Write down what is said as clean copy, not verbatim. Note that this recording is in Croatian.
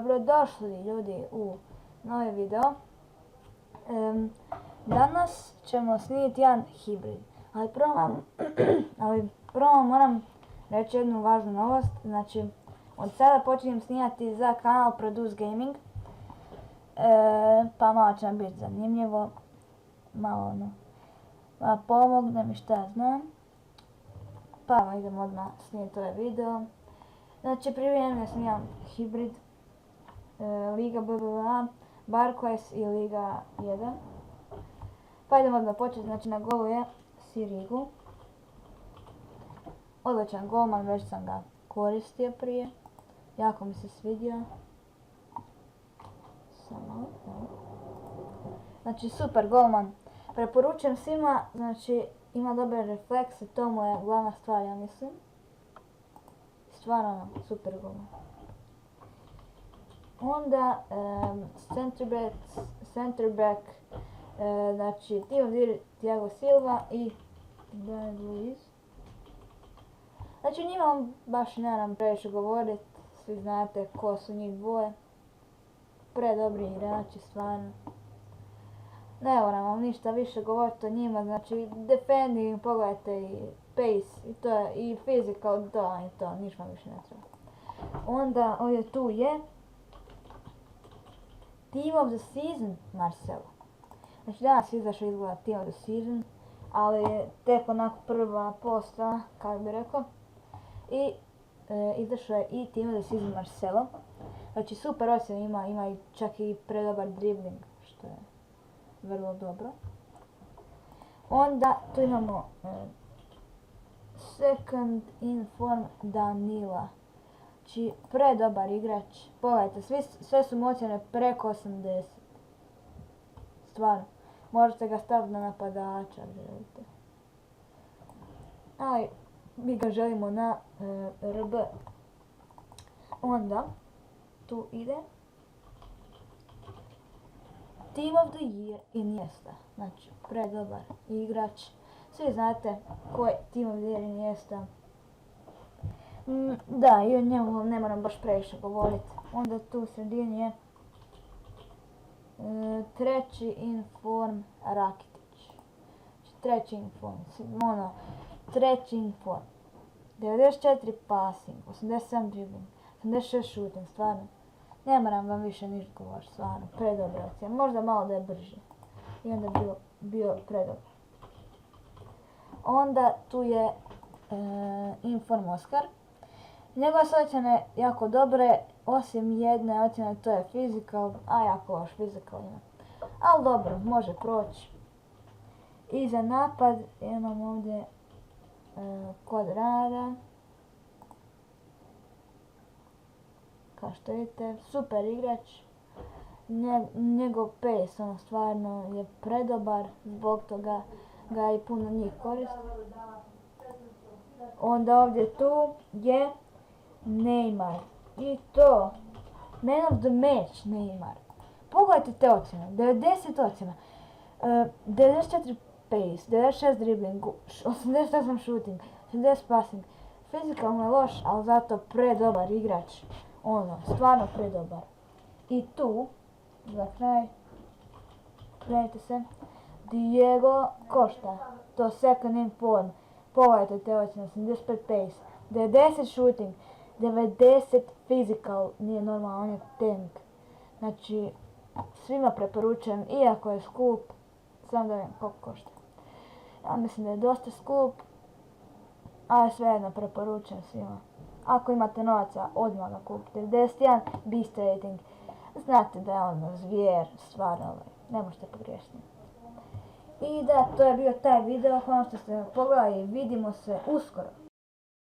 Dobrodošli ljudi u novi video. Danas ćemo snimiti jedan hibrid, ali prvo moram reći jednu važnu novost. Znači, od sada počinjem snimati za kanal Produce Gaming, pa malo će nam biti zanimljivo, malo pomogne mi šta ja znam. Pa idemo odmah snimiti ovaj video. Znači, prije snimam hibrid, Liga BBVA, Barquez i Liga 1. Pa idemo odmah početi. Znači, na golu je Sirigu. Odličan golman, već sam ga koristio prije. Jako mi se svidio. Znači, super golman. Preporučujem svima, znači, ima dobre reflekse, to mu je glavna stvar, ja mislim. Stvarno super golman. Onda center back, znači Thiago Silva i David Luiz. Znači, njima baš ne moram previše govoriti, svi znate ko su njih dvoje. Predobri igrači, stvarno. Ne moram vam ništa više govoriti o njima, znači defending, pogledajte i pace, i to je, i physical, to, ništa više ne treba. Onda ovdje tu je Team of the Season Marcelo. Znači, danas izašao izgleda Team of the Season, ali je tek onako prva postava, kako bi rekao. I izašao je i Team of the Season Marcelo. Znači, super ocjena ima i čak i predobar dribbling, što je vrlo dobro. Onda tu imamo second in form Danila. Znači, predobar igrač. Pogledajte, sve su mu ocjene preko 80. Stvarno. Možete ga staviti na napadača, želite. Ali, mi ga želimo na RB. Onda, tu ide Team of the Year Iniesta. Znači, predobar igrač. Svi znate ko je Team of the Year Iniesta. Da, i o njemu ne moram baš previše govoriti. Onda tu u sredini je treći in form Rakitic. Znači, treći in form. 94 passing, 87 dribbling, 86 shooting, stvarno. Ne moram vam više ništa govoriti, stvarno, predobra ocjena. Možda malo da je brži. I onda bio predobar. Onda tu je Inform Oscar. Njegove su ocjene jako dobre, osim jedne ocjene, to je physical, a jako loš physical ima. Ali dobro, može proći. I za napad imam ovdje Quadrada. Kao što vidite, super igrač. Njegov pace, stvarno je predobar, zbog toga ga i puno njih koristi. Onda ovdje tu je Neymar. I to, man of the match Neymar. Pogledajte te ocjene, 90 ocjena, 94 pace, 96 dribbling, 88 shooting, 70 passing. Fizikalno je loš, ali zato predobar igrač. Stvarno predobar. I tu, za kraj, gledajte se, Diego Costa, to second in form. Pogledajte te ocjene, 85 pace, 90 shooting, 90 physical, nije normalno, on je tank. Znači, svima preporučujem, iako je skup, samo da vidim koliko košta. Ja mislim da je dosta skup, ali svejedno preporučujem svima. Ako imate novaca, odmah ga kupite. 91 beast rating. Znate da je ono zvijer, stvarno, ne možete pogriješiti. I da, to je bio taj video, hvala što ste pogledali i vidimo se uskoro.